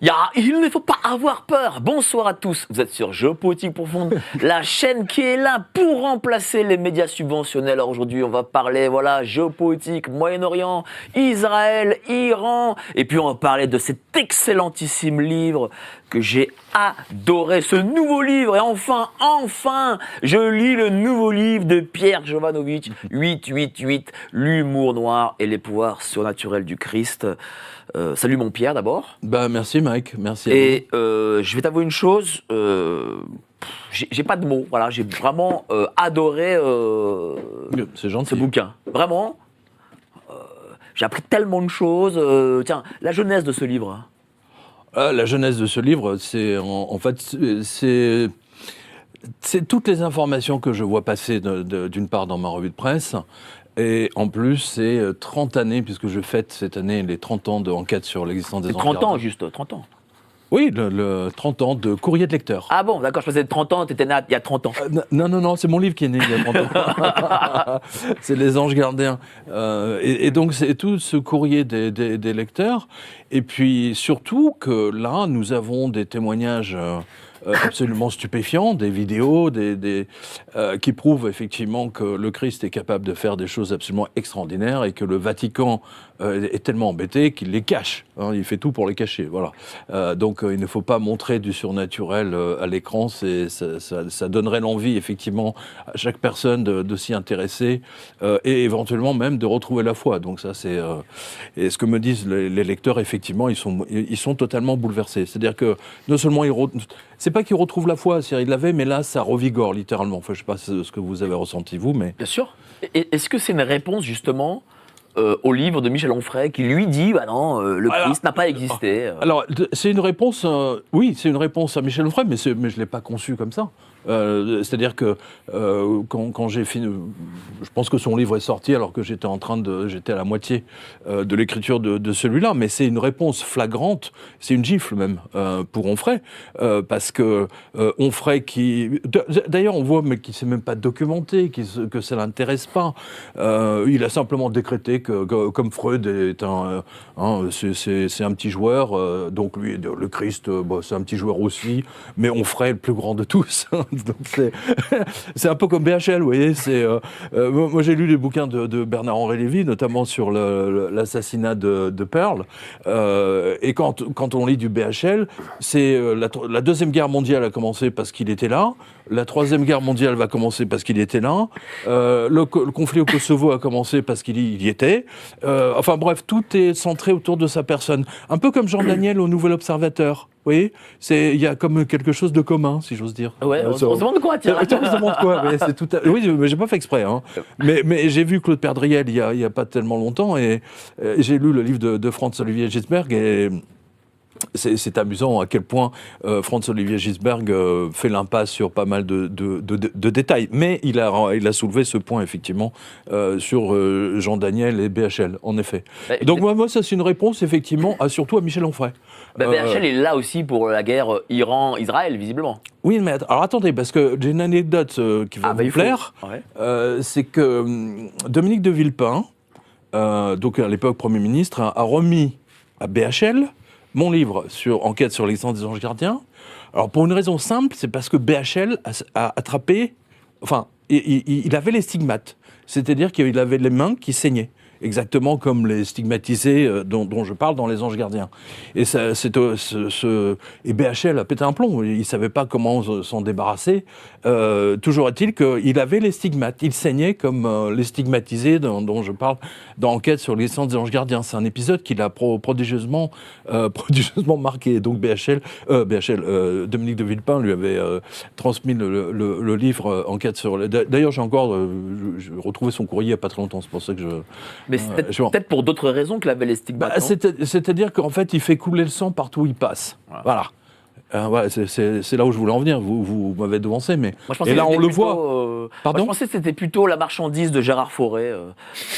Il ne faut pas avoir peur. Bonsoir à tous. Vous êtes sur Géopolitique Profonde, la chaîne qui est là pour remplacer les médias subventionnels. Alors aujourd'hui, on va parler, géopolitique, Moyen-Orient, Israël, Iran. Et puis, on va parler de cet excellentissime livre que j'ai adoré, ce nouveau livre. Et enfin, je lis le nouveau livre de Pierre Jovanovic, 888, l'humour noir et les pouvoirs surnaturels du Christ. Salut mon Pierre d'abord. Merci Mike, merci. Et je vais t'avouer une chose, j'ai pas de mots. Voilà, j'ai vraiment adoré c'est gentil. ce bouquin. Vraiment, j'ai appris tellement de choses. Tiens, la genèse de ce livre. La genèse de ce livre, c'est c'est toutes les informations que je vois passer d'une part dans ma revue de presse. Et en plus, c'est 30 années, puisque je fête cette année les 30 ans d'enquête sur l'existence des anges gardiens. 30 ans, juste, 30 ans. Oui, le 30 ans de courrier de lecteur. Ah bon, d'accord, je pensais 30 ans, t'étais né il y a 30 ans. Non, c'est mon livre qui est né il y a 30 ans. C'est les anges gardiens. Et donc, c'est tout ce courrier des lecteurs. Et puis, surtout que là, nous avons des témoignages absolument stupéfiants, des vidéos qui prouvent effectivement que le Christ est capable de faire des choses absolument extraordinaires et que le Vatican est tellement embêté qu'il les cache. Il fait tout pour les cacher. Voilà. Donc il ne faut pas montrer du surnaturel à l'écran. Ça donnerait l'envie effectivement à chaque personne de s'y intéresser et éventuellement même de retrouver la foi. Donc ça c'est et ce que me disent les lecteurs, effectivement, ils sont totalement bouleversés. C'est-à-dire que non seulement c'est pas qu'ils retrouvent la foi, c'est-à-dire ils l'avaient, mais là ça revigore littéralement. Enfin, je sais pas ce que vous avez ressenti vous, mais bien sûr. Est-ce que c'est une réponse justement au livre de Michel Onfray qui lui dit non, le Christ n'a pas existé. Alors c'est une réponse, oui, c'est une réponse à Michel Onfray, mais je l'ai pas conçu comme ça. C'est-à-dire que quand j'ai fini, je pense que son livre est sorti alors que j'étais à la moitié de l'écriture de celui-là, mais c'est une réponse flagrante, c'est une gifle même pour Onfray, parce que Onfray d'ailleurs on voit mais qui s'est même pas documenté, que ça l'intéresse pas, il a simplement décrété que comme Freud est c'est un petit joueur, donc lui le Christ c'est un petit joueur aussi, mais Onfray est le plus grand de tous. Donc c'est un peu comme BHL, vous voyez. Moi j'ai lu les bouquins de Bernard-Henri Lévy, notamment sur l'assassinat de Pearl. Et quand on lit du BHL, c'est la Deuxième Guerre mondiale a commencé parce qu'il était là. La Troisième Guerre mondiale va commencer parce qu'il était là. Le conflit au Kosovo a commencé parce qu'il y était. Enfin bref, tout est centré autour de sa personne. Un peu comme Jean Daniel au Nouvel Observateur. Vous voyez, il y a comme quelque chose de commun, si j'ose dire. Ouais, on se demande de quoi, tiens. On se demande quoi, mais oui, mais j'ai pas fait exprès. Mais j'ai vu Claude Perdriel il y a pas tellement longtemps et j'ai lu le livre de Franz-Olivier Gisberg et c'est amusant à quel point Franz-Olivier Gisberg fait l'impasse sur pas mal de détails. Mais il a soulevé ce point, effectivement, sur Jean Daniel et BHL, en effet. Donc moi, ça, c'est une réponse, effectivement, surtout à Michel Onfray. BHL est là aussi pour la guerre Iran-Israël, visiblement. Oui, mais alors attendez, parce que j'ai une anecdote qui va vous plaire. Ouais. C'est que Dominique de Villepin, donc à l'époque Premier ministre, a remis à BHL mon livre sur Enquête sur l'existence des anges gardiens. Alors, pour une raison simple, c'est parce que BHL a attrapé... Enfin, il avait les stigmates. C'est-à-dire qu'il avait les mains qui saignaient. Exactement comme les stigmatisés dont je parle dans Les Anges Gardiens. Et et BHL a pété un plomb. Il ne savait pas comment s'en débarrasser. Toujours est-il qu'il avait les stigmates. Il saignait comme les stigmatisés dont je parle dans Enquête sur l'existence des Anges Gardiens. C'est un épisode qui l'a prodigieusement marqué. Donc Dominique de Villepin lui avait transmis le livre Enquête sur... D'ailleurs, j'ai retrouvé son courrier il n'y a pas très longtemps. C'est pour ça que je... Mais c'est peut-être pour d'autres raisons qu'il avait les stigmates. C'est-à-dire qu'en fait, il fait couler le sang partout où il passe. Voilà. C'est là où je voulais en venir. Vous m'avez devancé, mais et là on le voit. Pardon. Moi, je pensais que c'était plutôt la marchandise de Gérard Fauré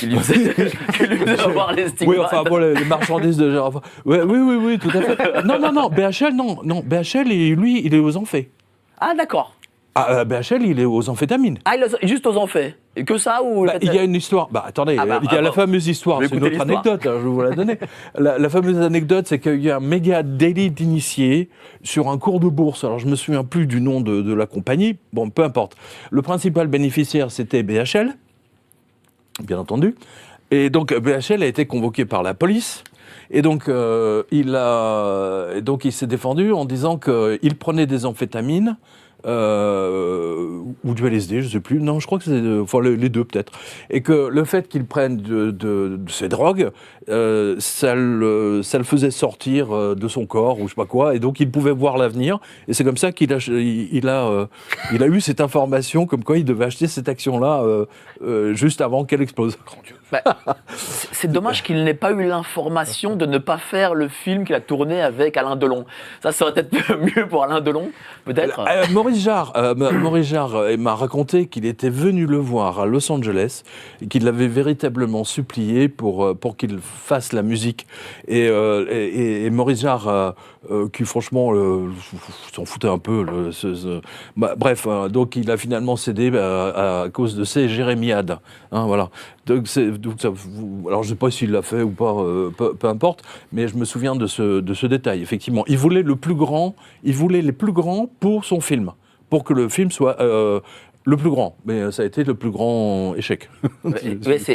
qui lui faisait avoir les stigmates. Oui, enfin les marchandises de Gérard Fauré. Oui, tout à fait. Non, BHL, non, BHL, lui, il est aux amphés. Ah, d'accord. BHL, il est aux amphétamines. Ah, juste aux amphés. Et que ça ou Il y a une histoire. Attendez, il y a la fameuse histoire. C'est une autre anecdote. Je vais vous la donner. La fameuse anecdote, c'est qu'il y a un méga délit d'initié sur un cours de bourse. Alors, je me souviens plus du nom de la compagnie. Bon, peu importe. Le principal bénéficiaire, c'était BHL, bien entendu. Et donc, BHL a été convoqué par la police. Et donc, il s'est défendu en disant qu'il prenait des amphétamines. Ou du LSD, je ne sais plus. Non, je crois que c'est les deux peut-être. Et que le fait qu'il prenne de ces drogues, ça le faisait sortir de son corps ou je sais pas quoi. Et donc il pouvait voir l'avenir. Et c'est comme ça qu'il a eu cette information comme quoi il devait acheter cette action-là juste avant qu'elle explose. C'est dommage qu'il n'ait pas eu l'information de ne pas faire le film qu'il a tourné avec Alain Delon. Ça serait peut-être mieux pour Alain Delon, peut-être. Maurice Jarre m'a raconté qu'il était venu le voir à Los Angeles et qu'il l'avait véritablement supplié pour qu'il fasse la musique. Et Maurice Jarre, qui franchement s'en foutait un peu. Bref, donc il a finalement cédé à cause de ses jérémiades. Hein, voilà. Donc alors je ne sais pas s'il l'a fait ou pas, peu importe, mais je me souviens de ce détail. Effectivement, il voulait les plus grands pour son film, pour que le film soit le plus grand. Mais ça a été le plus grand échec.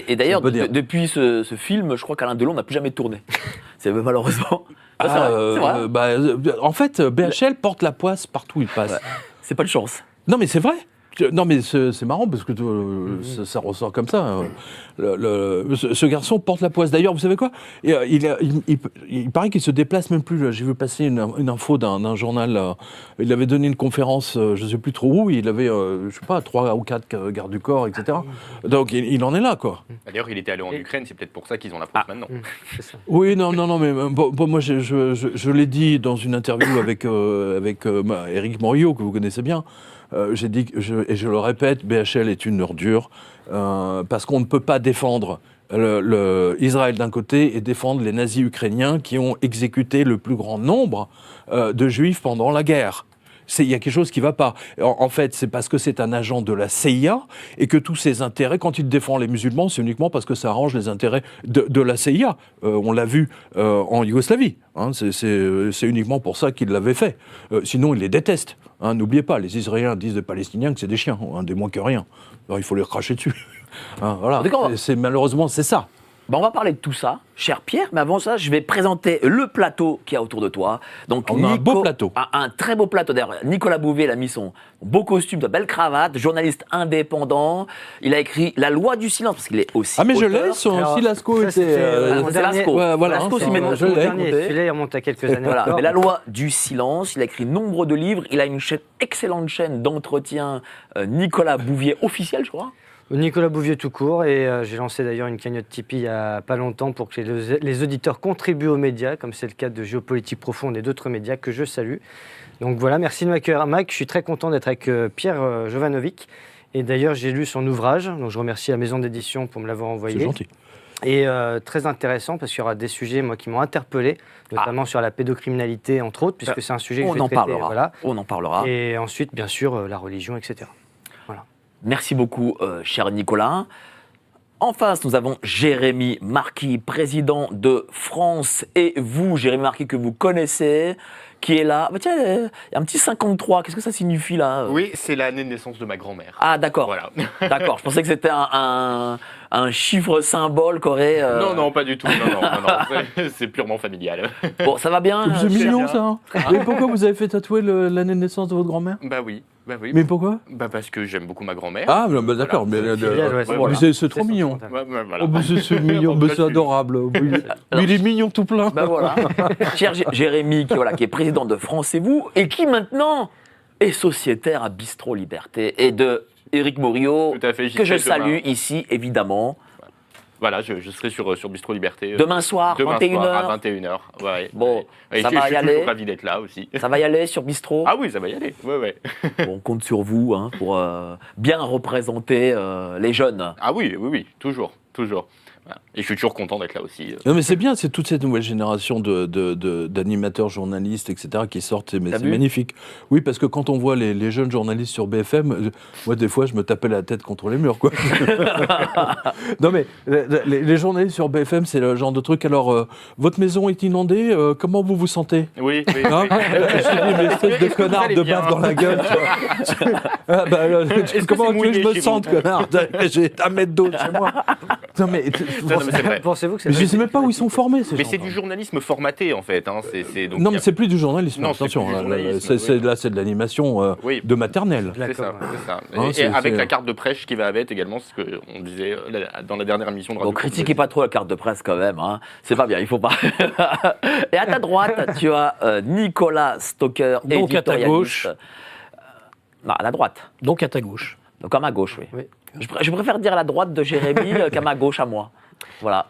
Et d'ailleurs, depuis ce film, je crois qu'Alain Delon n'a plus jamais tourné. C'est malheureusement. C'est vrai. En fait, BHL porte la poisse partout où il passe. Ouais. C'est pas de chance. Non, mais c'est vrai. Non, mais c'est marrant parce que ça ressort comme ça. Hein. Ce garçon porte la poisse. D'ailleurs, vous savez quoi ? Il paraît qu'il se déplace même plus. J'ai vu passer une info d'un journal. Il avait donné une conférence, je ne sais plus trop où. Il avait, je sais pas, 3 ou 4 gardes du corps, etc. Donc il en est là, quoi. D'ailleurs, il était allé en Ukraine. C'est peut-être pour ça qu'ils ont la poisse maintenant. Oui, non, mais moi, je l'ai dit dans une interview avec Éric Morillo, que vous connaissez bien. J'ai dit, et je le répète, BHL est une ordure, parce qu'on ne peut pas défendre Israël d'un côté et défendre les nazis ukrainiens qui ont exécuté le plus grand nombre de juifs pendant la guerre. Il y a quelque chose qui ne va pas. En fait, c'est parce que c'est un agent de la CIA et que tous ses intérêts, quand il défend les musulmans, c'est uniquement parce que ça arrange les intérêts de la CIA. On l'a vu en Yougoslavie. Hein, c'est uniquement pour ça qu'il l'avait fait. Sinon, il les déteste. Hein, n'oubliez pas, les Israéliens disent des Palestiniens que c'est des chiens, hein, des moins que rien. Alors, il faut les cracher dessus. Hein, voilà. Malheureusement, c'est ça. On va parler de tout ça, cher Pierre, mais avant ça, je vais présenter le plateau qu'il y a autour de toi. Donc, on a un beau plateau. Un très beau plateau. D'ailleurs, Nicolas Bouvier, il a mis son beau costume, sa belle cravate, journaliste indépendant. Il a écrit La loi du silence, parce qu'il est aussi mais auteur. je l'ai, si Lascaux était... C'est Lascaux. Voilà, Lascaux, je l'ai. Celui-là, il remonte à quelques années encore. Mais La loi du silence, il a écrit nombre de livres. Il a une excellente chaîne d'entretien, Nicolas Bouvier officiel, je crois. Nicolas Bouvier tout court, et j'ai lancé d'ailleurs une cagnotte Tipeee il n'y a pas longtemps pour que les auditeurs contribuent aux médias, comme c'est le cas de Géopolitique Profonde et d'autres médias que je salue. Donc voilà, merci de m'accueillir, Mac. Je suis très content d'être avec Pierre Jovanovic, et d'ailleurs j'ai lu son ouvrage, donc je remercie la maison d'édition pour me l'avoir envoyé. C'est gentil. Et très intéressant parce qu'il y aura des sujets qui m'ont interpellé, notamment sur la pédocriminalité entre autres, puisque c'est un sujet que je vais traiter. On en parlera. Et ensuite, bien sûr, la religion, etc. Voilà. Merci beaucoup, cher Nicolas. En face, nous avons Jérémy Marquis, président de France et vous, Jérémy Marquis, que vous connaissez, qui est là. Tiens, il y a un petit 53, qu'est-ce que ça signifie là ? Oui, c'est l'année de naissance de ma grand-mère. Ah, d'accord. Voilà. D'accord, je pensais que c'était un chiffre symbole qu'aurait... Non, pas du tout. Non, c'est purement familial. Bon, ça va bien ? C'est mignon, ça. Hein. Mais pourquoi vous avez fait tatouer l'année de naissance de votre grand-mère ? Bah oui. Mais pourquoi ? Parce que j'aime beaucoup ma grand-mère. Ah, d'accord, voilà. Mais c'est trop mignon. Voilà. C'est mignon, c'est adorable. Mais il est mignon tout plein. Ben voilà. Cher Jérémy, qui est président de France et vous, et qui maintenant est sociétaire à Bistro Liberté, et de Éric Morillo, que je salue ici, évidemment. Voilà, je serai sur Bistro Liberté. Demain soir, 21h. À 21h. Ouais. Bon, et ça va y aller. Je suis ravi d'être là aussi. Ça va y aller sur Bistro ? Ah oui, ça va y aller. Ouais. Bon, on compte sur vous pour bien représenter les jeunes. Ah oui, toujours. Voilà. Et je suis toujours content d'être là aussi. Non mais c'est bien, c'est toute cette nouvelle génération d'animateurs, journalistes, etc. qui sortent, mais T'as c'est vu magnifique. Oui, parce que quand on voit les jeunes journalistes sur BFM, moi des fois je me tapais la tête contre les murs, quoi. Non mais les journalistes sur BFM, c'est le genre de truc. Alors, votre maison est inondée, comment vous vous sentez? Oui, oui. Hein oui. Je te dis, mais espèce de Est-ce que vous connard allez de bien baffe dans la gueule. Tu vois. Ah, bah, que comment c'est tu veux que je mouillé me chez sente, vous connard? J'ai 1 mètre d'eau chez moi. Non mais, Non, mais c'est vrai. Pensez-vous que c'est mais je sais même pas où ils sont formés, ces Mais gens. c'est du journalisme formaté en fait. Hein. Donc, Non, il y mais a- c'est plus du journalisme. Non, c'est attention, plus du là, journalisme, c'est de l'animation Oui. de maternelle. C'est ça, c'est ça. Hein, Et c'est- avec c'est- la carte de prêche qui va avec également, ce qu'on disait dans la dernière émission de Radio Bon, critiquez Courtoisie. pas trop la carte de presse quand même, hein. C'est pas bien, il faut pas. Et à ta droite, tu as Nicolas Stocker, Donc à ta éditorialiste. gauche. Non, à la droite. Donc à ta gauche. Donc à ma gauche, oui. Oui. Je préfère dire à la droite de Jérémy qu'à ma gauche à moi. Voilà.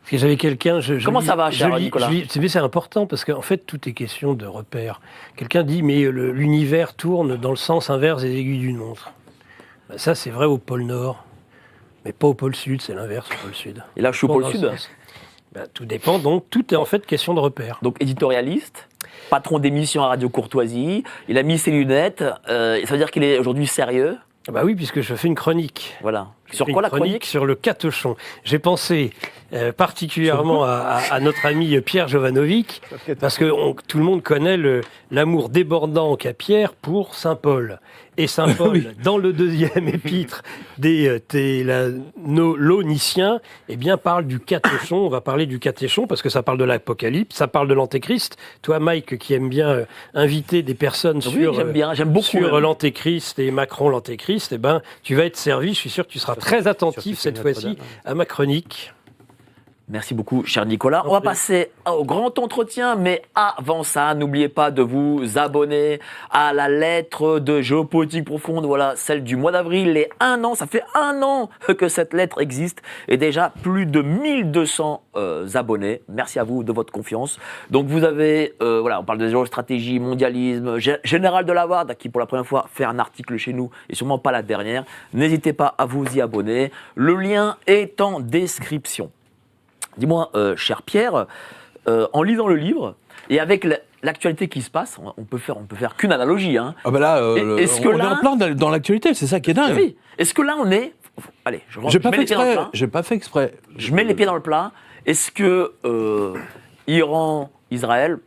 Parce que j'avais quelqu'un. Comment ça va, cher Nicolas c'est important parce qu'en fait, tout est question de repères. Quelqu'un dit, mais l'univers tourne dans le sens inverse des aiguilles d'une montre. Ben, ça, c'est vrai au pôle Nord, mais pas au pôle Sud, c'est l'inverse au pôle Sud. Et là, je suis au Pas pôle dans le sud. sens. Ben, tout dépend, donc tout est en fait question de repères. Donc éditorialiste, patron d'émission à Radio Courtoisie. Il a mis ses lunettes. Ça veut dire qu'il est aujourd'hui sérieux. Bah oui, puisque je fais une chronique. Voilà. Je Sur fais quoi une la chronique? Sur le catochon. J'ai pensé particulièrement à notre ami Pierre Jovanovic, parce que tout le monde connaît l'amour débordant qu'a Pierre pour Saint Paul. Et Saint Paul, Oui. dans le deuxième épître des Thessaloniciens, eh bien, parle du catéchon. On va parler du catéchon parce que ça parle de l'Apocalypse, ça parle de l'Antéchrist. Toi, Mike, qui aime bien inviter des personnes Oui, j'aime bien, j'aime beaucoup. sur même. l'Antéchrist et Macron l'Antéchrist, eh ben, tu vas être servi. Je suis sûr que tu seras très attentif Surtout cette que fois-ci Notre-Dame. à ma chronique. Merci beaucoup, cher Nicolas. On va passer au grand entretien, mais avant ça, n'oubliez pas de vous abonner à la lettre de Géopolitique Profonde, voilà, celle du mois d'avril, les 1 an, ça fait 1 an que cette lettre existe, et déjà plus de 1200 abonnés. Merci à vous de votre confiance. Donc vous avez, voilà, on parle de géostratégie, mondialisme, Général de Lavarde, qui pour la première fois fait un article chez nous, et sûrement pas la dernière. N'hésitez pas à vous y abonner. Le lien est en description. Dis-moi, cher Pierre, en lisant le livre, et avec l'actualité qui se passe, on peut faire qu'une analogie. Hein. Ah bah là, Est-ce que on est là- en plein dans l'actualité, c'est ça qui est dingue. Oui. Est-ce que là, on est... Allez, je J'ai pas mets fait les pieds dans le exprès. plat. J'ai pas fait exprès. Je mets les pieds dans le plat. Est-ce que Iran, Israël,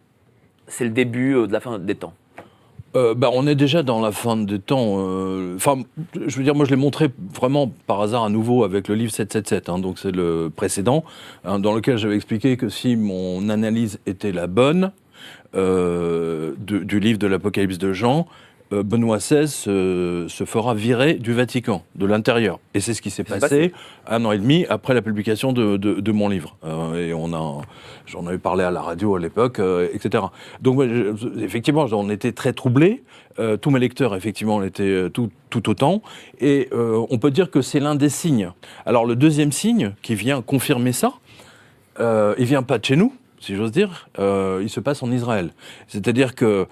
c'est le début de la fin des temps? Bah, on est déjà dans la fin des temps. Enfin, je veux dire, moi, je l'ai montré vraiment par hasard à nouveau avec le livre 777. Hein, donc, c'est le précédent, hein, dans lequel j'avais expliqué que si mon analyse était la bonne du livre de l'Apocalypse de Jean, Benoît XVI se fera virer du Vatican, de l'intérieur. Et c'est ce qui s'est passé 1 an et demi après la publication de mon livre. Et j'en avais parlé à la radio à l'époque, etc. Donc, moi, effectivement, on était très troublés. Tous mes lecteurs, effectivement, l'étaient tout autant. Et on peut dire que c'est l'un des signes. Alors, le deuxième signe qui vient confirmer ça, il vient pas de chez nous, si j'ose dire, il se passe en Israël. C'est-à-dire que,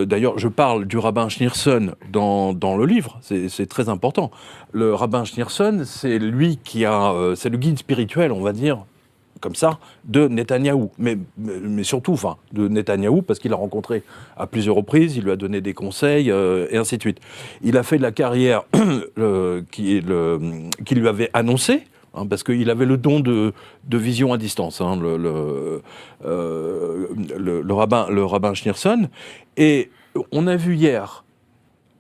d'ailleurs, je parle du rabbin Schneerson dans le livre, c'est très important. Le rabbin Schneerson, c'est lui qui c'est le guide spirituel, on va dire, comme ça, de Netanyahou. Mais surtout, enfin, de Netanyahou, parce qu'il l'a rencontré à plusieurs reprises, il lui a donné des conseils, et ainsi de suite. Il a fait de la carrière qui lui avait annoncé, hein, parce qu'il avait le don de vision à distance, hein, le rabbin Schneerson. Et on a vu hier,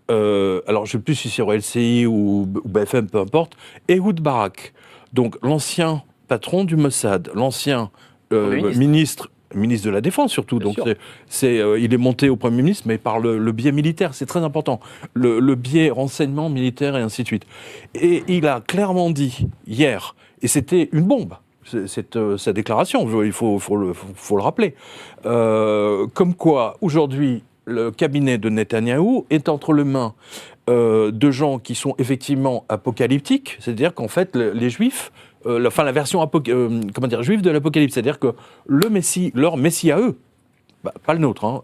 alors je ne sais plus si c'est LCI ou BFM, peu importe, Ehud Barak, donc l'ancien patron du Mossad, l'ancien ministre de la Défense surtout, Bien donc sûr. il est monté au Premier ministre, mais par le biais militaire, c'est très important, le biais renseignement militaire et ainsi de suite. Et il a clairement dit hier, et c'était une bombe, sa déclaration, il faut le rappeler, comme quoi aujourd'hui le cabinet de Netanyahou est entre les mains de gens qui sont effectivement apocalyptiques, c'est-à-dire qu'en fait les Juifs, la version juive de l'Apocalypse, c'est-à-dire que le Messie, leur Messie à eux, pas le nôtre, hein,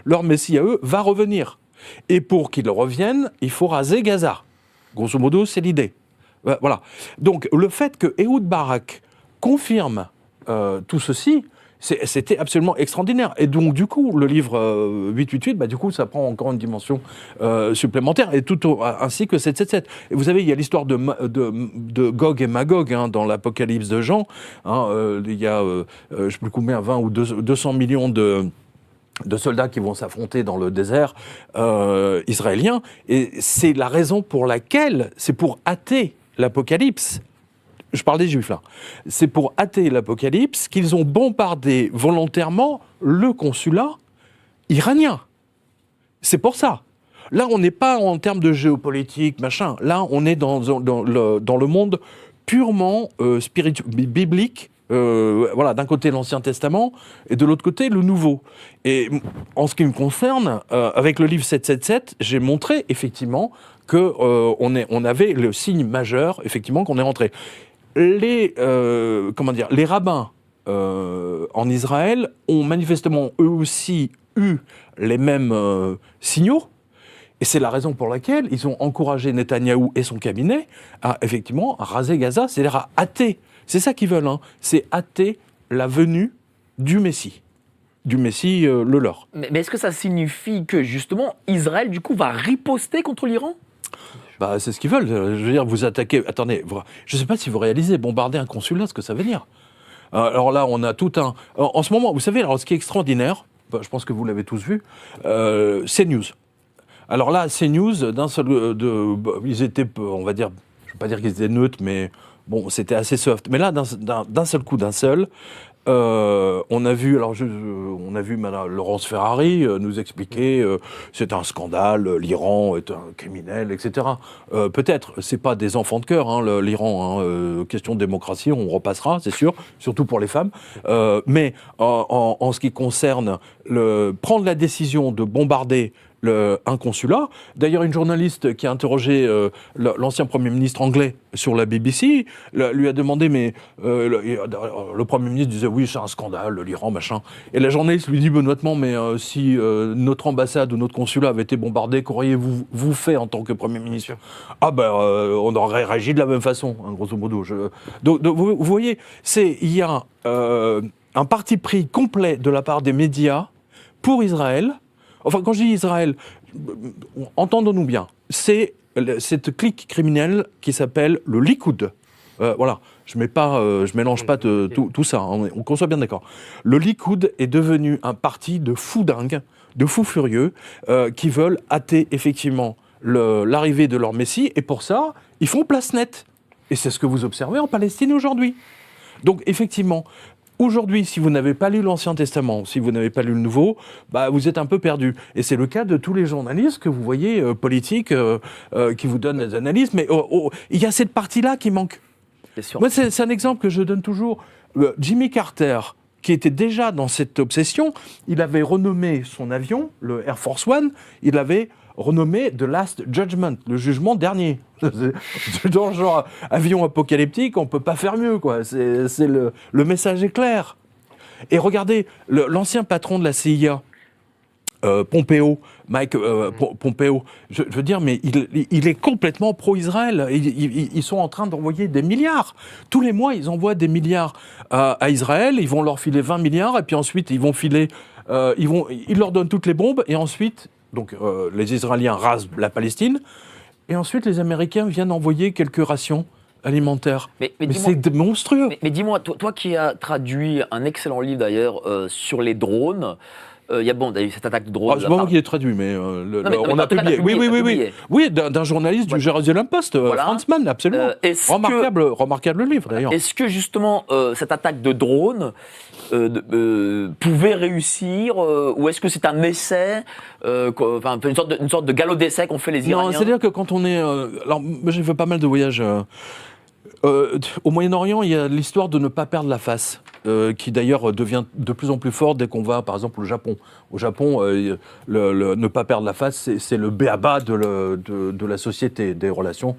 leur Messie à eux va revenir. Et pour qu'il revienne, il faut raser Gaza. Grosso modo, c'est l'idée. Voilà. Donc le fait que Ehud Barak confirme tout ceci. C'était absolument extraordinaire. Et donc, du coup, le livre 888, du coup, ça prend encore une dimension supplémentaire, et ainsi que 777. Et vous savez, il y a l'histoire de Gog et Magog dans l'Apocalypse de Jean. Il y a, je ne sais plus combien, 20 ou 200 millions de soldats qui vont s'affronter dans le désert israélien. Et c'est la raison pour laquelle, c'est pour hâter l'Apocalypse. Je parle des Juifs là. C'est pour hâter l'Apocalypse qu'ils ont bombardé volontairement le consulat iranien. C'est pour ça. Là, on n'est pas en termes de géopolitique, machin. Là, on est dans le monde purement spirituel, biblique. Voilà, d'un côté l'Ancien Testament et de l'autre côté le Nouveau. Et en ce qui me concerne, avec le livre 777, j'ai montré effectivement que on avait le signe majeur, effectivement, qu'on est rentré. Les rabbins en Israël ont manifestement eux aussi eu les mêmes signaux. Et c'est la raison pour laquelle ils ont encouragé Netanyahou et son cabinet à effectivement raser Gaza, c'est-à-dire à hâter. C'est ça qu'ils veulent, c'est hâter la venue du Messie. Du Messie, le leur. Mais est-ce que ça signifie que justement Israël du coup va riposter contre l'Iran ? C'est ce qu'ils veulent. Je veux dire, vous attaquez. Attendez, je ne sais pas si vous réalisez, bombarder un consulat, ce que ça veut dire. Alors là, on a tout un. En ce moment, vous savez, alors ce qui est extraordinaire, je pense que vous l'avez tous vu, CNews. Alors là, CNews, d'un seul. Ils étaient, on va dire, je ne vais pas dire qu'ils étaient neutres, mais bon, c'était assez soft. Mais là, d'un seul coup, on a vu, Madame Laurence Ferrari nous expliquer c'est un scandale, l'Iran est un criminel, etc. Peut-être, c'est pas des enfants de cœur, l'Iran, question de démocratie, on repassera, c'est sûr, surtout pour les femmes. Mais en ce qui concerne prendre la décision de bombarder un consulat. D'ailleurs, une journaliste qui a interrogé l'ancien Premier ministre anglais sur la BBC lui a demandé, mais le Premier ministre disait oui, c'est un scandale, l'Iran, machin. Et la journaliste lui dit benoîtement, mais si notre ambassade ou notre consulat avait été bombardé, qu'auriez-vous fait en tant que Premier ministre ? On aurait réagi de la même façon, grosso modo. Donc vous voyez, il y a un parti pris complet de la part des médias pour Israël. Enfin, quand je dis Israël, entendons-nous bien, c'est cette clique criminelle qui s'appelle le Likoud. Voilà, je mélange pas tout ça, on conçoit bien d'accord. Le Likoud est devenu un parti de fous dingues, de fous furieux, qui veulent hâter effectivement l'arrivée de leur Messie, et pour ça, ils font place nette. Et c'est ce que vous observez en Palestine aujourd'hui. Donc, effectivement, aujourd'hui, si vous n'avez pas lu l'Ancien Testament, si vous n'avez pas lu le Nouveau, vous êtes un peu perdu. Et c'est le cas de tous les journalistes que vous voyez, politiques, qui vous donnent des analyses. Mais il y a cette partie-là qui manque. Moi, c'est un exemple que je donne toujours. Jimmy Carter, qui était déjà dans cette obsession, il avait renommé son avion, le Air Force One, il avait renommé The Last Judgment, le jugement dernier. Dans le genre avion apocalyptique, on ne peut pas faire mieux, quoi. Le message est clair. Et regardez, l'ancien patron de la CIA, Pompeo, Mike Pompeo, je veux dire, mais il est complètement pro-Israël. Ils sont en train d'envoyer des milliards. Tous les mois, ils envoient des milliards à Israël, ils vont leur filer 20 milliards, et puis ensuite, ils leur donnent toutes les bombes, et ensuite, donc les Israéliens rasent la Palestine, et ensuite, les Américains viennent envoyer quelques rations alimentaires. Mais c'est monstrueux. Mais dis-moi, toi qui as traduit un excellent livre d'ailleurs sur les drones, il y a eu cette attaque de drone. C'est pas moi qui l'ai traduit, mais on a publié. Oui, d'un journaliste du Jerusalem Post, Franz Mann, absolument. Remarquable livre d'ailleurs. Est-ce que justement cette attaque de drone pouvait réussir, ou est-ce que c'est un essai, une sorte de galop d'essai qu'ont fait les Iraniens ? Non, c'est-à-dire que quand on est... alors, moi j'ai fait pas mal de voyages. Au Moyen-Orient, il y a l'histoire de ne pas perdre la face, qui d'ailleurs devient de plus en plus forte dès qu'on va, par exemple, au Japon. Au Japon, ne pas perdre la face, c'est le b.a.-ba de la société, des relations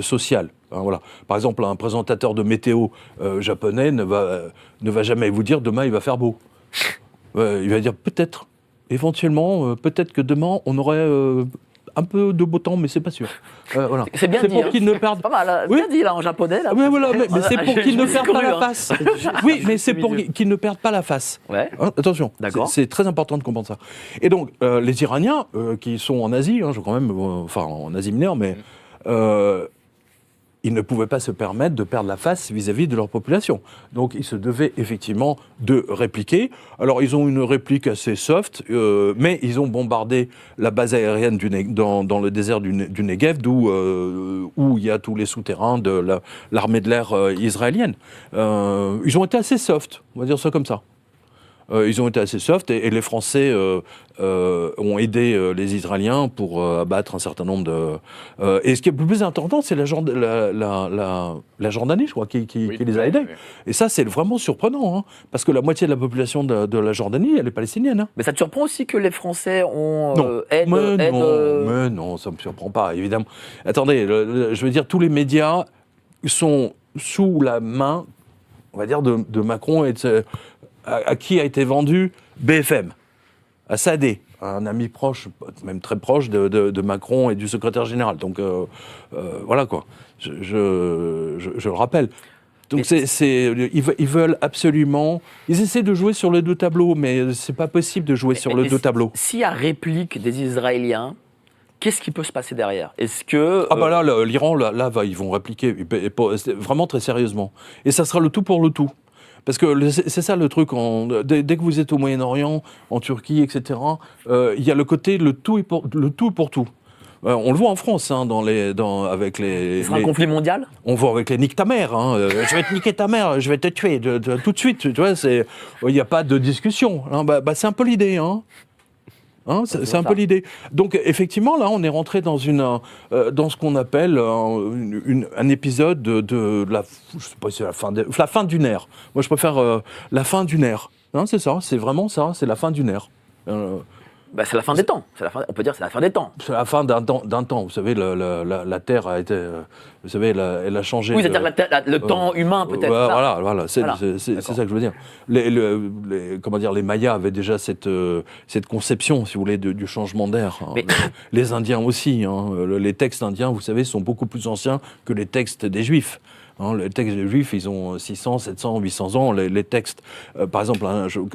sociales. Voilà. Par exemple, un présentateur de météo japonais ne va jamais vous dire « demain, il va faire beau ». Il va dire « peut-être ». Éventuellement, peut-être que demain, on aurait un peu de beau temps, mais c'est pas sûr. Voilà. C'est bien dit. pour qu'ils ne perdent. Pas mal, là. Oui. Bien dit là en japonais. Là. Ouais, voilà, mais c'est pour qu'ils ne Je me suis perdent pas cru, la hein. face. Oui, mais c'est pour qu'ils ne perdent pas la face. Ouais. Hein, attention, D'accord. c'est très important de comprendre ça. Et donc, les Iraniens, qui sont en Asie, je crois même, enfin en Asie mineure, mais ils ne pouvaient pas se permettre de perdre la face vis-à-vis de leur population. Donc, ils se devaient effectivement de répliquer. Alors, ils ont une réplique assez soft, mais ils ont bombardé la base aérienne dans le désert du Negev, où il y a tous les souterrains de l'armée de l'air israélienne. Ils ont été assez soft, on va dire ça comme ça. Ils ont été assez soft et les Français ont aidé les Israéliens pour abattre un certain nombre de... et ce qui est le plus important, c'est la Jordanie, je crois, qui les a aidés. Oui. Et ça, c'est vraiment surprenant, hein, parce que la moitié de la population de la Jordanie, elle est palestinienne. Hein. Mais ça te surprend aussi que les Français ont Non. aide. Mais non, ça ne me surprend pas, évidemment. Attendez, je veux dire, tous les médias sont sous la main, on va dire, de Macron et à qui a été vendu BFM, à Sadé, un ami proche, même très proche de Macron et du secrétaire général. Donc voilà quoi, je le rappelle. Donc ils veulent absolument... Ils essaient de jouer sur les deux tableaux, mais c'est pas possible de jouer sur les deux tableaux. S'il y a réplique des Israéliens, qu'est-ce qui peut se passer derrière? Est-ce que... Ah bah là, l'Iran, là, ils vont répliquer, vraiment très sérieusement. Et ça sera le tout pour le tout. Parce que c'est ça le truc, dès que vous êtes au Moyen-Orient, en Turquie, etc., il y a le côté le tout pour tout. On le voit en France, hein, avec les... Ce sera un conflit mondial? On voit avec les nique ta mère, hein, je vais te niquer ta mère, je vais te tuer tout de suite, tu vois, il n'y a pas de discussion. Hein, c'est un peu l'idée, hein. Hein, c'est un peu l'idée. Donc effectivement, là, on est rentré dans ce qu'on appelle un épisode de la, je sais pas si c'est la fin d'une ère. Moi, je préfère la fin d'une ère. Hein, c'est ça, c'est vraiment ça, c'est la fin d'une ère. C'est la fin des temps. On peut dire que c'est la fin des temps. C'est la fin d'un temps. Vous savez, la Terre a été... vous savez, elle a changé... Oui, c'est-à-dire le temps humain, peut-être. Voilà, c'est ça que je veux dire. Les Mayas avaient déjà cette conception, si vous voulez, du changement d'air. Hein. Les Indiens aussi. Hein. Les textes indiens, vous savez, sont beaucoup plus anciens que les textes des Juifs. Hein, les textes des Juifs, ils ont 600, 700, 800 ans. Les textes, par exemple,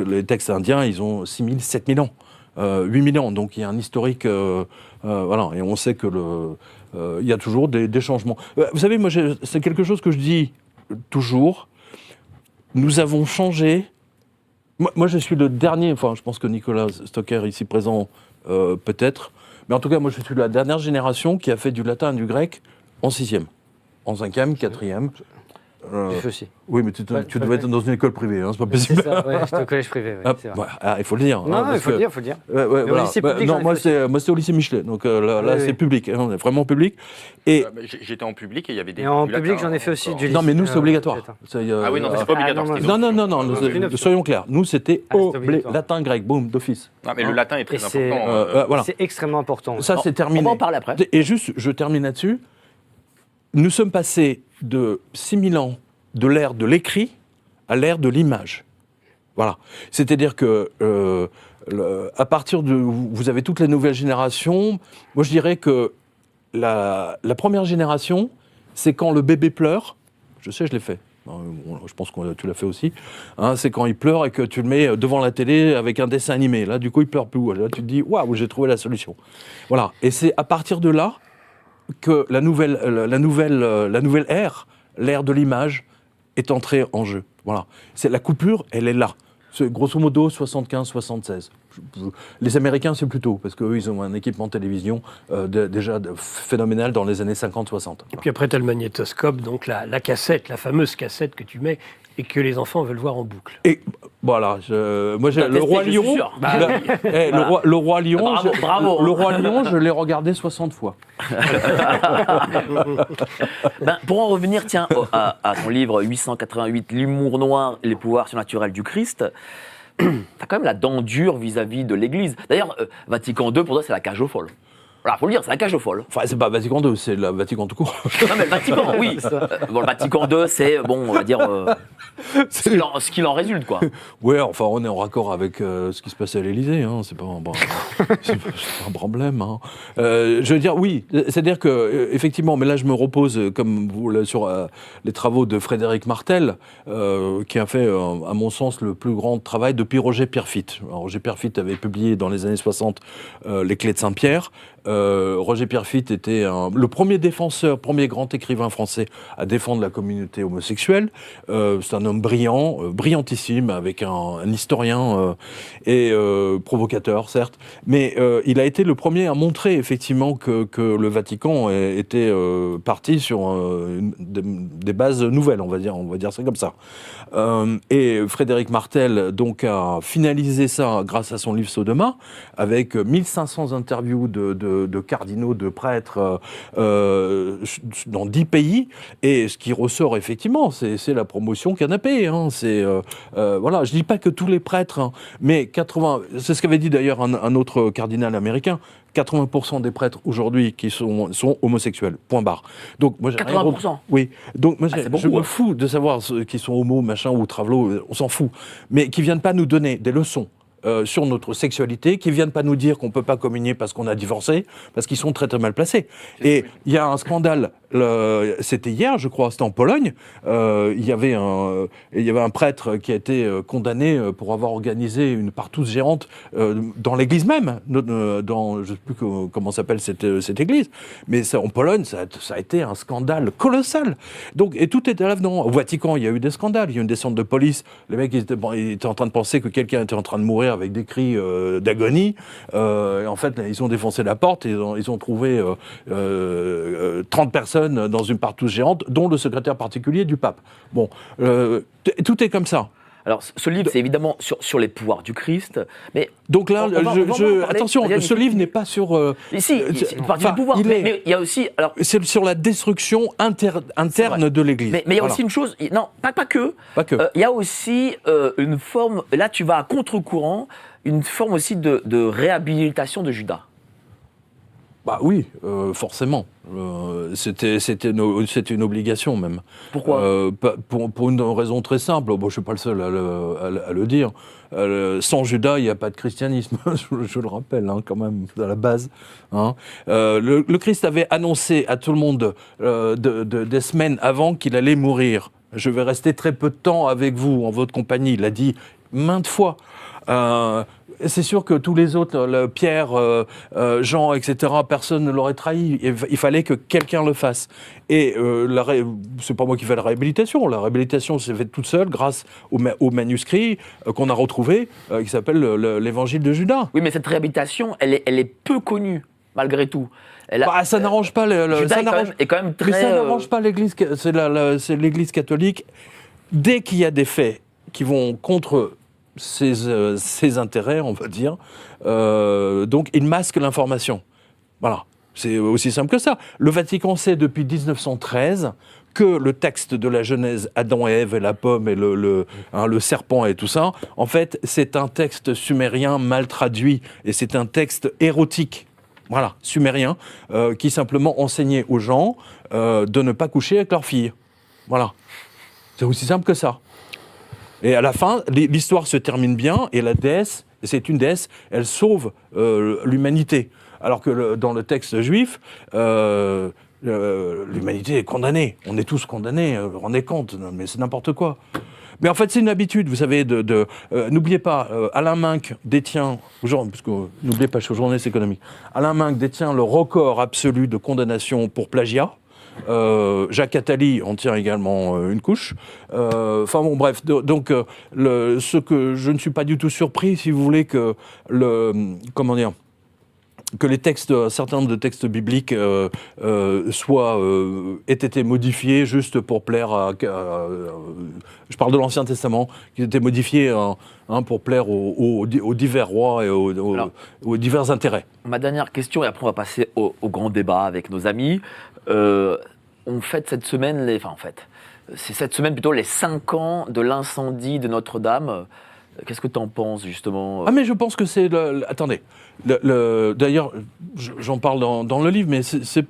les textes indiens, ils ont 6000, 7000 ans. 8000 ans, donc il y a un historique, voilà, et on sait que il y a toujours des changements. Vous savez, moi, c'est quelque chose que je dis toujours. Nous avons changé. Moi, je suis le dernier. Enfin, je pense que Nicolas Stocker, ici présent, peut-être. Mais en tout cas, moi, je suis la dernière génération qui a fait du latin et du grec en 6e, en 5e, 4e. Je aussi. Oui, mais tu devais être dans une école privée, hein, c'est pas possible. C'est ça, ouais, j'étais au collège privé, ouais, c'est vrai. Il faut le dire. Non, il faut le dire. Ouais, Mais au lycée public, j'en ai moi, fait c'était au lycée Michelet, donc là, c'est public, hein, on est vraiment public. Et J'étais en public et il y avait des... Et en du public, latin, j'en ai fait aussi encore. du lycée. non, mais nous, c'est obligatoire. Ah oui, non, c'est pas obligatoire. non, c'était Non, optional. soyons clairs. Nous, c'était Ah, c'était obligatoire. latin, grec, boum, d'office. Ah, mais le latin est très Et c'est- important. Voilà. C'est extrêmement important. Ça, c'est terminé. On va en parler après. Et juste, je termine là-dessus. Nous sommes passés de 6000 ans de l'ère de l'écrit à l'ère de l'image. Voilà. C'est-à-dire que à partir de... Vous avez toutes les nouvelles générations. Moi, je dirais que la première génération, c'est quand le bébé pleure. Je sais, je l'ai fait. Je pense que tu l'as fait aussi. Hein, c'est quand il pleure et que tu le mets devant la télé avec un dessin animé. Là, du coup, il pleure plus. Là, tu te dis, waouh, j'ai trouvé la solution. Voilà. Et c'est à partir de là que la nouvelle ère, l'ère de l'image, est entrée en jeu. Voilà. La coupure, elle est là. C'est grosso modo 75-76. Les Américains, c'est plus tôt, parce qu'eux, ils ont un équipement de télévision déjà phénoménal dans les années 50-60. Et puis après, tu as le magnétoscope, donc la cassette, la fameuse cassette que tu mets et que les enfants veulent voir en boucle. Et voilà, moi j'ai le Roi Lion. Le Roi Lion, Bravo. le Roi Lion, je l'ai regardé 60 fois. Pour en revenir, tiens, à ton livre 888, L'humour noir et les pouvoirs surnaturels du Christ, t'as quand même la dent dure vis-à-vis de l'Église. D'ailleurs, Vatican II, pour toi, c'est la cage aux folles. Voilà, faut le dire, c'est la cage aux folles. Enfin, c'est pas Vatican II, c'est le Vatican tout court. Non, mais le Vatican, oui. Bon, le Vatican II, c'est, bon, on va dire, ce qu'il en résulte, quoi. Ouais, enfin, on est en raccord avec ce qui se passe à l'Élysée, hein. C'est pas un problème. Hein. Je veux dire, oui, c'est-à-dire que, effectivement, mais là, je me repose, comme vous, là, sur les travaux de Frédéric Martel, qui a fait, à mon sens, le plus grand travail depuis Roger Pierrefitte. Alors, Roger Pierrefitte avait publié dans les années 60 Les Clés de Saint-Pierre. Roger Pierrefitte était le premier défenseur, premier grand écrivain français à défendre la communauté homosexuelle. C'est un homme brillant, brillantissime, avec un historien et provocateur, certes. Mais il a été le premier à montrer effectivement que le Vatican était parti sur des bases nouvelles, on va dire ça comme ça. Et Frédéric Martel donc a finalisé ça grâce à son livre Sodoma, avec 1500 interviews de cardinaux, de prêtres dans 10 pays. Et ce qui ressort effectivement, c'est la promotion canapé. Hein. Voilà, je dis pas que tous les prêtres, hein, mais 80. C'est ce qu'avait dit d'ailleurs un autre cardinal américain. 80% des prêtres aujourd'hui qui sont homosexuels. Point barre. Donc moi, 80%. Oui. Donc moi, beaucoup, je me fous de savoir ceux qui sont homo, machin ou travelo, on s'en fout. Mais qui viennent pas nous donner des leçons sur notre sexualité, qui viennent pas nous dire qu'on peut pas communier parce qu'on a divorcé, parce qu'ils sont très très mal placés. Et il y a un scandale. C'était hier, je crois, c'était en Pologne. Il y avait un prêtre qui a été condamné pour avoir organisé une partouze géante dans l'église même. Je ne sais plus comment s'appelle cette église, mais en Pologne, ça a été un scandale colossal. Donc, et tout était à l'avenant. Au Vatican, il y a eu des scandales. Il y a eu une descente de police. Les mecs ils étaient en train de penser que quelqu'un était en train de mourir avec des cris d'agonie. Et en fait, ils ont défoncé la porte et ils ont trouvé 30 personnes dans une partouze géante, dont le secrétaire particulier du pape. Bon, tout est comme ça. Alors, ce livre, c'est évidemment sur les pouvoirs du Christ, mais... Donc là, attention, Vas-y, ce livre n'est pas sur... Ici, c'est une partie du pouvoir, mais il y a aussi... Alors, c'est sur la destruction interne de l'Église. Mais il y a aussi une chose... Non, pas que. Pas que. Il y a aussi une forme... Là, tu vas à contre-courant, une forme aussi de réhabilitation de Judas. Bah oui, forcément. C'était une obligation même. Pourquoi pour une raison très simple. Bon, je ne suis pas le seul à le dire. Sans Judas, il n'y a pas de christianisme. je le rappelle, hein, quand même, à la base. Hein. Le Christ avait annoncé à tout le monde des semaines avant qu'il allait mourir. Je vais rester très peu de temps avec vous, en votre compagnie. Il l'a dit maintes fois. C'est sûr que tous les autres, Pierre, Jean, etc., personne ne l'aurait trahi. Il fallait que quelqu'un le fasse. Et c'est pas moi qui fais la réhabilitation. La réhabilitation s'est faite toute seule grâce au manuscrit qu'on a retrouvé, qui s'appelle l'Évangile de Judas. Oui, mais cette réhabilitation, elle est peu connue, malgré tout. Ça n'arrange pas Judas est quand même très... Mais ça n'arrange pas l'Église. C'est l'Église catholique. Dès qu'il y a des faits qui vont contre ses intérêts, on va dire. Donc, il masque l'information. Voilà. C'est aussi simple que ça. Le Vatican sait depuis 1913 que le texte de la Genèse, Adam et Ève et la pomme et le serpent et tout ça, en fait, c'est un texte sumérien mal traduit. Et c'est un texte érotique. Voilà, sumérien, qui simplement enseignait aux gens de ne pas coucher avec leurs filles. Voilà. C'est aussi simple que ça. Et à la fin, l'histoire se termine bien, et la déesse, c'est une déesse, elle sauve l'humanité. Alors que dans le texte juif, l'humanité est condamnée. On est tous condamnés, vous vous rendez compte, mais c'est n'importe quoi. Mais en fait, c'est une habitude, vous savez, n'oubliez pas, Alain Minck détient, n'oubliez pas, je suis journaliste économique, Alain Minck détient le record absolu de condamnation pour plagiat. Jacques Attali en tient également une couche. Enfin bon, bref. Donc, ce que je ne suis pas du tout surpris, si vous voulez, que que les textes, un certain nombre de textes bibliques aient été modifiés juste pour plaire je parle de l'Ancien Testament, qui étaient modifiés pour plaire aux divers rois et aux divers intérêts. Ma dernière question, et après on va passer au grand débat avec nos amis. On fête cette semaine, c'est cette semaine plutôt les 5 ans de l'incendie de Notre-Dame. Qu'est-ce que tu en penses, justement? Ah, mais je pense que c'est... Attendez. D'ailleurs, j'en parle dans le livre, mais c'est...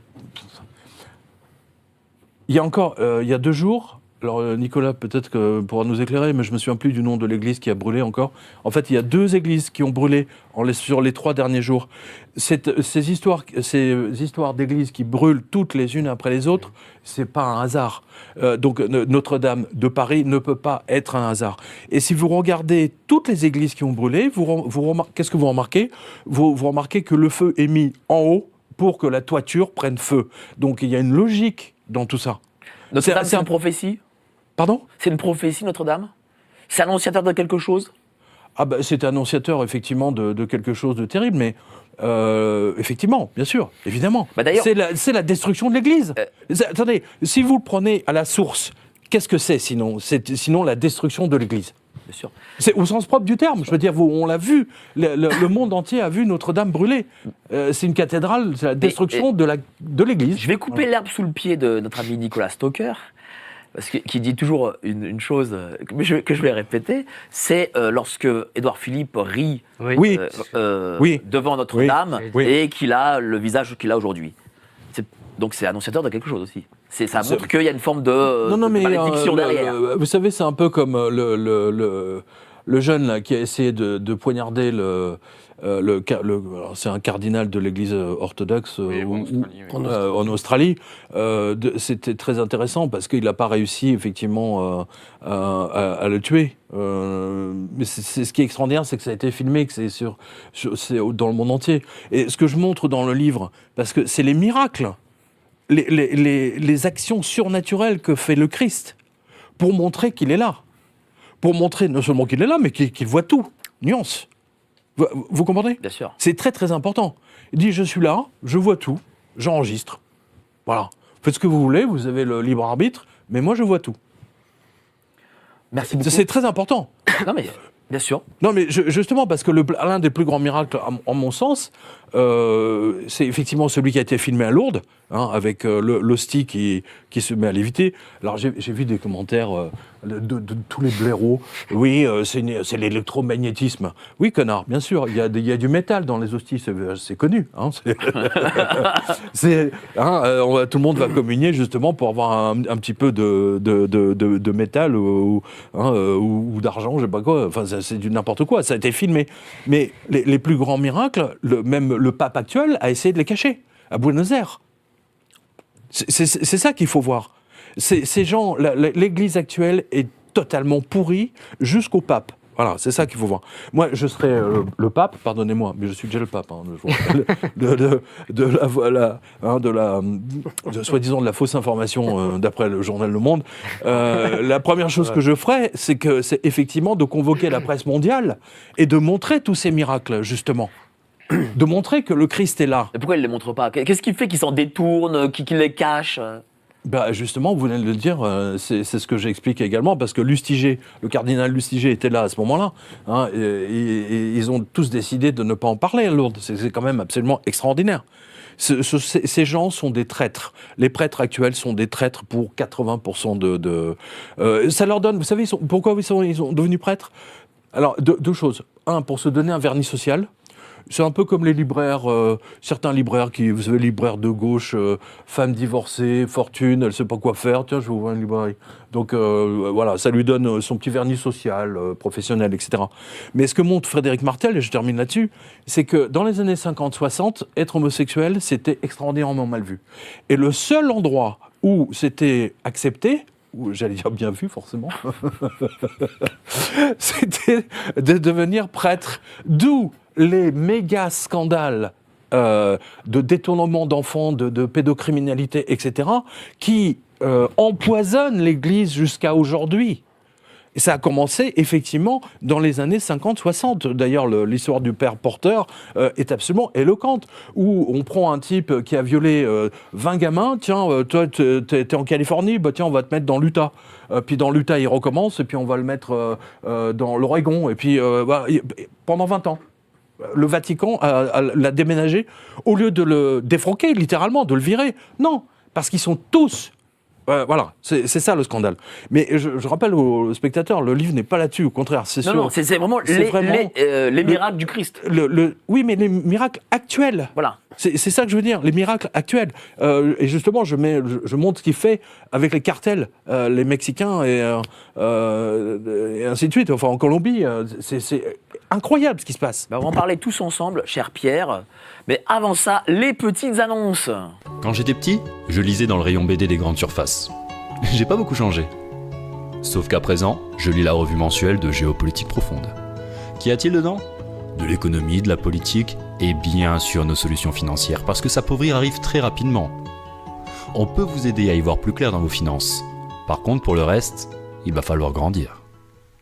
Il y a 2 jours... Alors Nicolas peut-être que pourra nous éclairer, mais je me souviens plus du nom de l'église qui a brûlé encore. En fait, il y a 2 églises qui ont brûlé sur les 3 derniers jours. Ces histoires d'églises qui brûlent toutes les unes après les autres, c'est pas un hasard. Donc Notre-Dame de Paris ne peut pas être un hasard. Et si vous regardez toutes les églises qui ont brûlé, qu'est-ce que vous remarquez ? Vous remarquez que le feu est mis en haut pour que la toiture prenne feu. Donc il y a une logique dans tout ça. Notre-Dame, c'est une prophétie? Pardon ? C'est une prophétie, Notre-Dame? C'est annonciateur de quelque chose? Ah ben, c'est annonciateur, effectivement, de quelque chose de terrible, mais effectivement, bien sûr, évidemment. Bah d'ailleurs, c'est la destruction de l'Église. Attendez, si vous le prenez à la source, qu'est-ce que c'est sinon? C'est sinon la destruction de l'Église. Bien sûr. C'est au sens propre du terme. Je veux dire, on l'a vu, le monde entier a vu Notre-Dame brûler. C'est une cathédrale, c'est la destruction de l'Église. Je vais couper l'herbe sous le pied de notre ami Nicolas Stoker, parce qui dit toujours une chose que je vais répéter, c'est lorsque Édouard Philippe rit Oui. devant Notre-Dame Oui. et qu'il a le visage qu'il a aujourd'hui. Donc c'est annonciateur de quelque chose aussi. Ça montre qu'il y a une forme de malédiction derrière. Vous savez, c'est un peu comme le jeune là, qui a essayé de poignarder alors, c'est un cardinal de l'Église orthodoxe en Australie. C'était très intéressant parce qu'il n'a pas réussi effectivement à le tuer. Mais c'est ce qui est extraordinaire, c'est que ça a été filmé, que c'est dans le monde entier. Et ce que je montre dans le livre, parce que c'est les miracles. Les actions surnaturelles que fait le Christ pour montrer qu'il est là. Pour montrer non seulement qu'il est là, mais qu'il voit tout. Nuance. Vous comprenez ? Bien sûr. C'est très très important. Il dit, je suis là, je vois tout, j'enregistre. Voilà. Faites ce que vous voulez, vous avez le libre arbitre, mais moi je vois tout. Merci beaucoup. C'est très important. Non mais, bien sûr. Non mais justement, parce que l'un des plus grands miracles, en mon sens, c'est effectivement celui qui a été filmé à Lourdes, avec l'hostie qui se met à léviter. Alors j'ai vu des commentaires de tous les blaireaux. Oui, c'est l'électromagnétisme. Oui, connard, bien sûr, il y a du métal dans les hosties, c'est connu. Tout le monde va communier justement pour avoir un petit peu de métal ou d'argent, je sais pas quoi. Enfin, c'est du n'importe quoi, ça a été filmé. Mais les plus grands miracles, même le pape actuel a essayé de les cacher à Buenos Aires. C'est ça qu'il faut voir. Ces gens, l'Église actuelle est totalement pourrie jusqu'au pape. Voilà, c'est ça qu'il faut voir. Moi, je serais le pape, pardonnez-moi, mais je suis déjà le pape, soi-disant de la fausse information d'après le journal Le Monde. La première chose que je ferais, c'est effectivement de convoquer la presse mondiale et de montrer tous ces miracles, justement. De montrer que le Christ est là. Et pourquoi il ne les montre pas? Qu'est-ce qui fait qu'il s'en détourne, qu'il les cache? Justement, vous venez de le dire, c'est ce que j'explique également, parce que Lustiger, le cardinal Lustiger était là à ce moment-là, et ils ont tous décidé de ne pas en parler à Lourdes. C'est quand même absolument extraordinaire. Ces gens sont des traîtres. Les prêtres actuels sont des traîtres pour 80% ça leur donne... Vous savez, pourquoi ils sont devenus prêtres? Alors, 2 choses. 1, pour se donner un vernis social. C'est un peu comme les libraires, certains libraires vous savez, libraires de gauche, femme divorcée, fortune, elle ne sait pas quoi faire, tiens, je vais ouvrir une librairie. Donc voilà, ça lui donne son petit vernis social, professionnel, etc. Mais ce que montre Frédéric Martel, et je termine là-dessus, c'est que dans les années 50-60, être homosexuel, c'était extraordinairement mal vu. Et le seul endroit où c'était accepté, ou j'allais dire bien vu forcément, c'était de devenir prêtre. D'où les méga scandales de détournement d'enfants, de pédocriminalité, etc., qui empoisonnent l'Église jusqu'à aujourd'hui. Et ça a commencé effectivement dans les années 50-60. D'ailleurs, l'histoire du père Porter est absolument éloquente, où on prend un type qui a violé 20 gamins, tiens, toi t'es en Californie, tiens, on va te mettre dans l'Utah. Puis dans l'Utah, il recommence, et puis on va le mettre dans l'Oregon, et puis pendant 20 ans. Le Vatican l'a déménagé, au lieu de le défroquer, littéralement, de le virer. Non, parce qu'ils sont tous Voilà, c'est ça le scandale. Mais je rappelle aux spectateurs, le livre n'est pas là-dessus, au contraire. Non, c'est vraiment les miracles du Christ. Oui, mais les miracles actuels. Voilà. C'est ça que je veux dire, les miracles actuels. Et justement, je montre ce qu'il fait avec les cartels, les Mexicains et ainsi de suite. Enfin, en Colombie, c'est incroyable ce qui se passe. On va en parler tous ensemble, cher Pierre. Mais avant ça, les petites annonces. Quand j'étais petit, je lisais dans le rayon BD des grandes surfaces. J'ai pas beaucoup changé. Sauf qu'à présent, je lis la revue mensuelle de Géopolitique Profonde. Qu'y a-t-il dedans ? De l'économie, de la politique et bien sûr nos solutions financières, parce que s'appauvrir arrive très rapidement. On peut vous aider à y voir plus clair dans vos finances. Par contre, pour le reste, il va falloir grandir.